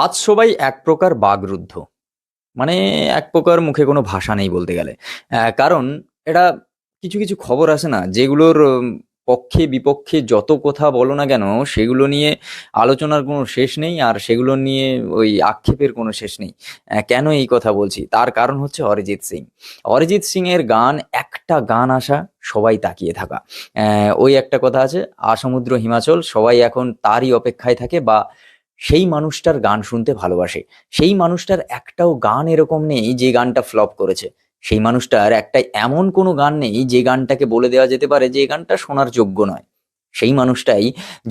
আজ সবাই এক প্রকার বাগরুদ্ধ। মানে এক প্রকার মুখে কোনো ভাষা নেই বলতে গেলে। কারণ এটা কিছু কিছু খবর আছে না, যেগুলোর পক্ষে বিপক্ষে যত কথা বলো না কেন, সেগুলো নিয়ে আলোচনার কোনো শেষ নেই, আর সেগুলো নিয়ে ওই আক্ষেপের কোনো শেষ নেই। কেন এই কথা বলছি, তার কারণ হচ্ছে অরিজিৎ সিং। অরিজিৎ সিং এর গান, একটা গান আসা, সবাই তাকিয়ে থাকা। ওই একটা কথা আছে, আসমুদ্র হিমাচল, সবাই এখন তারই অপেক্ষায় থাকে, বা সেই মানুষটার গান শুনতে ভালোবাসে। সেই মানুষটার একটাও গান এরকম নেই যে গানটা ফ্লপ করেছে। সেই মানুষটার একটা এমন কোনো গান নেই যে গানটাকে বলে দেওয়া যেতে পারে যে এই গানটা শোনার যোগ্য নয়। সেই মানুষটাই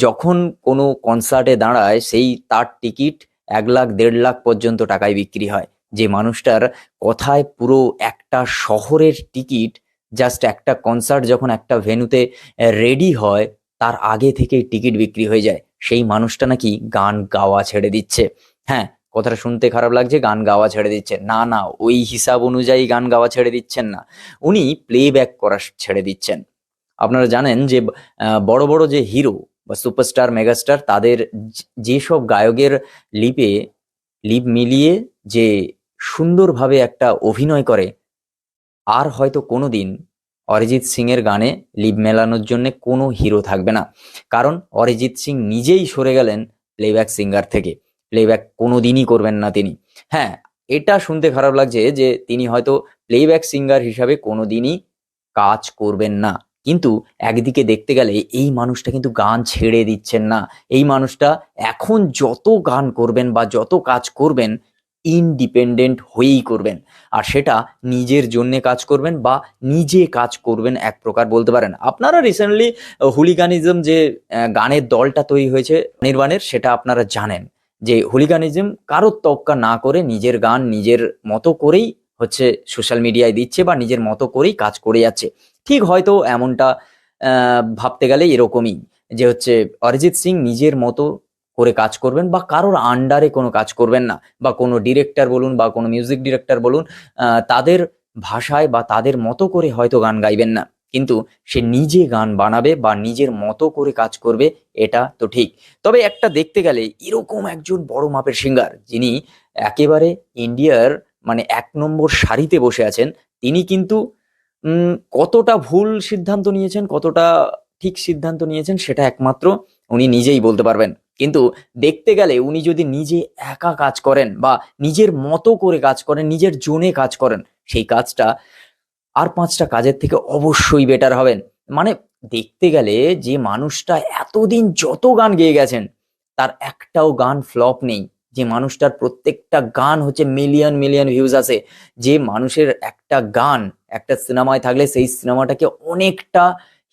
যখন কোনো কনসার্টে দাঁড়ায়, সেই তার টিকিট 1 লাখ 1.5 লাখ পর্যন্ত টাকায় বিক্রি হয়। যে মানুষটার কথায় পুরো একটা শহরের টিকিট, জাস্ট একটা কনসার্ট যখন একটা ভেন্যুতে রেডি হয়, তার আগে থেকেই টিকিট বিক্রি হয়ে যায়। সেই মানুষটা নাকি গান গাওয়া ছেড়ে দিচ্ছে। হ্যাঁ, কথাটা শুনতে খারাপ লাগছে, গান গাওয়া ছেড়ে দিচ্ছেন না, না, ওই হিসাব অনুযায়ী গান গাওয়া ছেড়ে দিচ্ছেন না, উনি প্লেব্যাক করা ছেড়ে দিচ্ছেন। আপনারা জানেন যে বড় বড় যে হিরো বা সুপারস্টার মেগাস্টার, তাদের যেসব গায়কের লিপে লিপ মিলিয়ে যে সুন্দরভাবে একটা অভিনয় করে, আর হয়তো কোনোদিন অরিজিৎ সিং এর গানে লিপ মেলানোর জন্য কোনো হিরো থাকবে না। কারণ অরিজিৎ সিং নিজেই সরে গেলেন প্লেব্যাক সিঙ্গার থেকে। প্লেব্যাক কোনোদিনই করবেন না তিনি। হ্যাঁ, এটা শুনতে খারাপ লাগছে যে তিনি হয়তো প্লেব্যাক সিঙ্গার হিসাবে কোনোদিনই কাজ করবেন না, কিন্তু একদিকে দেখতে গেলে এই মানুষটা কিন্তু গান ছেড়ে দিচ্ছেন না। এই মানুষটা এখন যত গান করবেন বা যত কাজ করবেন, ইন্ডিপেন্ডেন্ট হয়েই করবেন। আর সেটা নিজের জন্য কাজ করবেন বা নিজে কাজ করবেন, এক প্রকার বলতে পারেন। আপনারা রিসেন্টলি হুলিগানিজম যে গানের দলটা তৈরি হয়েছে নির্বাণের, সেটা আপনারা জানেন যে হুলিগানিজম কারোর তোয়াক্কা না করে নিজের গান নিজের মতো করেই হচ্ছে সোশ্যাল মিডিয়ায় দিচ্ছে, বা নিজের মতো করেই কাজ করে যাচ্ছে। ঠিক হয়তো এমনটা ভাবতে গেলে এরকমই, যে হচ্ছে অরিজিৎ সিং নিজের মতো করে কাজ করবেন, বা কারোর আন্ডারে কোনো কাজ করবেন না, বা কোনো ডিরেক্টর বলুন বা কোনো মিউজিক ডিরেক্টর বলুন, তাদের ভাষায় বা তাদের মতো করে হয়তো গান গাইবেন না, কিন্তু সে নিজে গান বানাবে বা নিজের মতো করে কাজ করবে, এটা তো ঠিক। তবে একটা দেখতে গেলে এরকম একজন বড় মাপের সিঙ্গার, যিনি একেবারে ইন্ডিয়ার মানে 1 নম্বর সারিতে বসে আছেন, তিনি কিন্তু কতটা ভুল সিদ্ধান্ত নিয়েছেন, কতটা ঠিক সিদ্ধান্ত নিয়েছেন, সেটা একমাত্র উনি নিজেই বলতে পারবেন। কিন্তু দেখতে গেলে উনি যদি নিজে একা কাজ করেন বা নিজের মতো করে কাজ করেন, নিজের জোনে কাজ করেন, সেই কাজটা আর 5টা কাজের থেকে অবশ্যই বেটার হবেন। মানে দেখতে গেলে যে মানুষটা এতদিন যত গান গেয়ে গেছেন, তার একটাও গান ফ্লপ নেই। যে মানুষটার প্রত্যেকটা গান হচ্ছে মিলিয়ন মিলিয়ন ভিউজ আছে। যে মানুষের একটা গান একটা সিনেমায় থাকলে সেই সিনেমাটাকে অনেকটা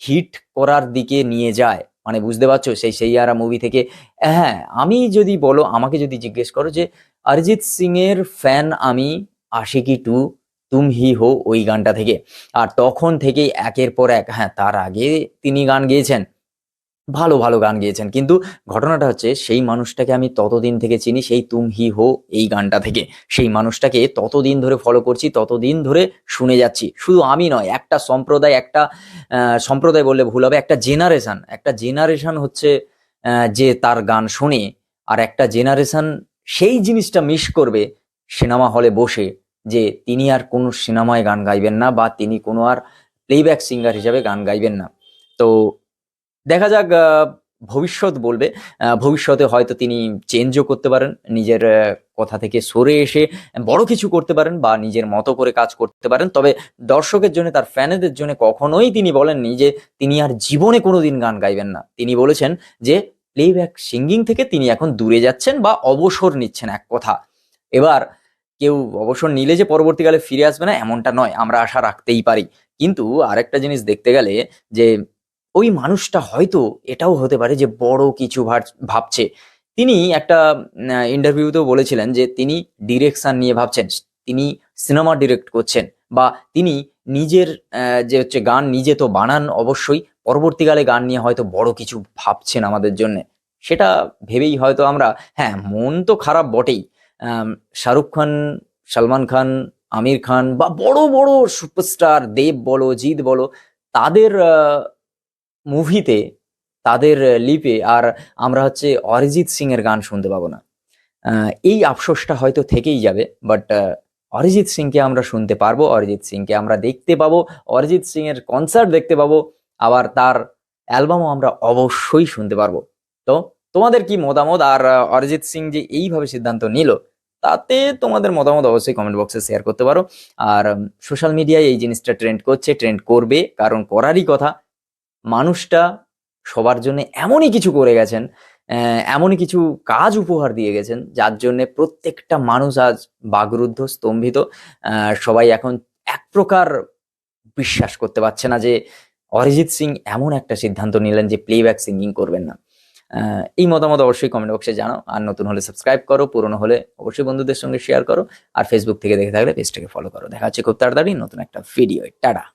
হিট করার দিকে নিয়ে যায়। মানে বুঝতে পারছো, সেই সেই আরা মুভি থেকে। হ্যাঁ, আমি যদি বলো, আমাকে যদি জিজ্ঞেস করো যে অরিজিৎ সিং এর ফ্যান আমি আশিকি টু, তুম হি হো, ওই গানটা থেকে। আর তখন থেকেই একের পর এক, হ্যাঁ তার আগে তিনি গান গেয়েছেন, ভালো ভালো গান গেয়েছেন, কিন্তু ঘটনাটা হচ্ছে সেই মানুষটাকে আমি ততদিন থেকে চিনি, সেই তুম হি হো এই গানটা থেকে। সেই মানুষটাকে ততদিন ধরে ফলো করছি, ততদিন ধরে শুনে যাচ্ছি। শুধু আমি নয়, একটা সম্প্রদায়, একটা সম্প্রদায় বললে ভুল হবে, একটা জেনারেশন হচ্ছে যে তার গান শোনে। আর একটা জেনারেশন সেই জিনিসটা মিস করবে সিনেমা হলে বসে, যে তিনি আর কোনো সিনেমায় গান গাইবেন না, বা তিনি কোনো আর প্লেব্যাক সিঙ্গার হিসাবে গান গাইবেন না। তো দেখা যাক, ভবিষ্যৎ বলবে। ভবিষ্যতে হয়তো তিনি চেঞ্জও করতে পারেন, নিজের কথা থেকে সরে এসে বড় কিছু করতে পারেন, বা নিজের মতো করে কাজ করতে পারেন। তবে দর্শকের জন্য, তার ফ্যানেদের জন্য কখনোই তিনি বলেননি যে তিনি আর জীবনে কোনোদিন গান গাইবেন না। তিনি বলেছেন যে প্লেব্যাক সিঙ্গিং থেকে তিনি এখন দূরে যাচ্ছেন বা অবসর নিচ্ছেন, এক কথা। এবার কেউ অবসর নিলে যে পরবর্তীকালে ফিরে আসবে না, এমনটা নয়, আমরা আশা রাখতেই পারি। কিন্তু আরেকটা জিনিস দেখতে গেলে, যে ওই মানুষটা হয়তো এটাও হতে পারে যে বড় কিছু ভাবছে। তিনি একটা ইন্টারভিউতেও বলেছিলেন যে তিনি ডিরেকশন নিয়ে ভাবছেন, তিনি সিনেমা ডিরেক্ট করছেন, বা তিনি নিজের যে হচ্ছে গান নিজে তো বানান অবশ্যই, পরবর্তীকালে গান নিয়ে হয়তো বড় কিছু ভাবছেন আমাদের জন্য। সেটা ভেবেই হয়তো আমরা, হ্যাঁ মন তো খারাপ বটেই। শাহরুখ খান, সালমান খান, আমির খান, বা বড় বড় সুপারস্টার দেব বলো, জিৎ বলো, তাদের মুভিতে, তাদের লিপে আর আমরা হচ্ছে অরিজিৎ সিং এর গান শুনতে পাবো না। এই আফসোসটা হয়তো থেকেই যাবে, বাট অরিজিৎ সিংকে আমরা শুনতে পারবো, অরিজিৎ সিংকে আমরা দেখতে পাবো, অরিজিৎ সিং এর কনসার্ট দেখতে পাবো, আবার তার অ্যালবামও আমরা অবশ্যই শুনতে পারবো। তো তোমাদের কি মতামত? আর অরিজিৎ সিং যে এইভাবে সিদ্ধান্ত নিল, তাতে তোমাদের মতামত অবশ্যই কমেন্ট বক্সে শেয়ার করতে পারো। আর সোশ্যাল মিডিয়ায় এই জিনিসটা ট্রেন্ড করছে, ট্রেন্ড করবে, কারণ করারই কথা। মানুষটা সবার জন্য এমনই কিছু করে গেছেন, এমনই কিছু কাজ উপহার দিয়ে গেছেন, যার জন্য প্রত্যেকটা মানুষ আজ বাকরুদ্ধ, স্তম্ভিত। সবাই এখন এক প্রকার বিশ্বাস করতে পারছে না যে অরিজিৎ সিং এমন একটা সিদ্ধান্ত নিলেন যে প্লেব্যাক সিঙ্গিং করবেন না। এই মতামত অবশ্যই কমেন্ট বক্সে জানাও। আর নতুন হলে সাবস্ক্রাইব করো, পুরনো হলে অবশ্যই বন্ধুদের সঙ্গে শেয়ার করো, আর ফেসবুক থেকে দেখে থাকলে পেজটাকে ফলো করো। দেখা হচ্ছে খুব তাড়াতাড়ি নতুন একটা ভিডিও। টাটা।